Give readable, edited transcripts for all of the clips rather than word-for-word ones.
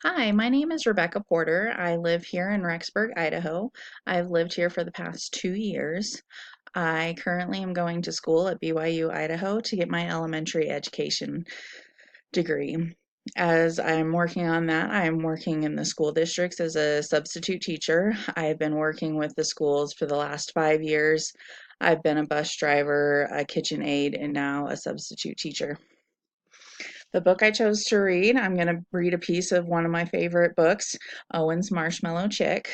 Hi, my name is Rebecca Porter. I live here in Rexburg, Idaho. I've lived here for the past 2 years. I currently am going to school at BYU, Idaho to get my elementary education degree. As I'm working on that, I'm working in the school districts as a substitute teacher. I've been working with the schools for the last 5 years. I've been a bus driver, a kitchen aide, and now a substitute teacher. The book I chose to read, I'm going to read a piece of one of my favorite books, Owen's Marshmallow Chick.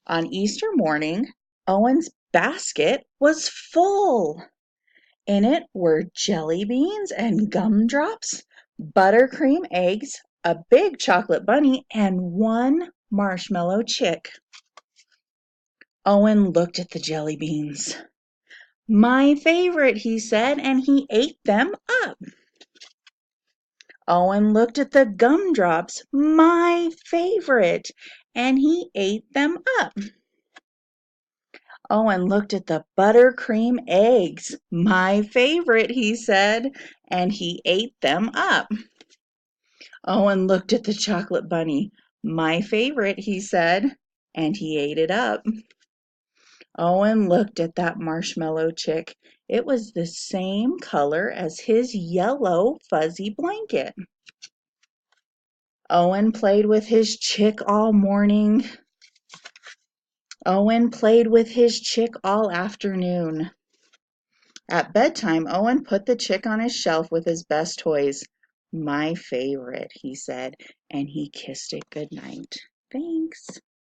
On Easter morning, Owen's basket was full. In it were jelly beans and gumdrops, buttercream eggs, a big chocolate bunny, and one marshmallow chick. Owen looked at the jelly beans. My favorite, he said, and he ate them up. Owen looked at the gumdrops, my favorite, and he ate them up. Owen looked at the buttercream eggs, my favorite, he said, and he ate them up. Owen looked at the chocolate bunny, my favorite, he said, and he ate it up. Owen looked at that marshmallow chick. It was the same color as his yellow fuzzy blanket. Owen played with his chick all morning. Owen played with his chick all afternoon. At bedtime, Owen put the chick on his shelf with his best toys. My favorite, he said, and he kissed it goodnight. Thanks.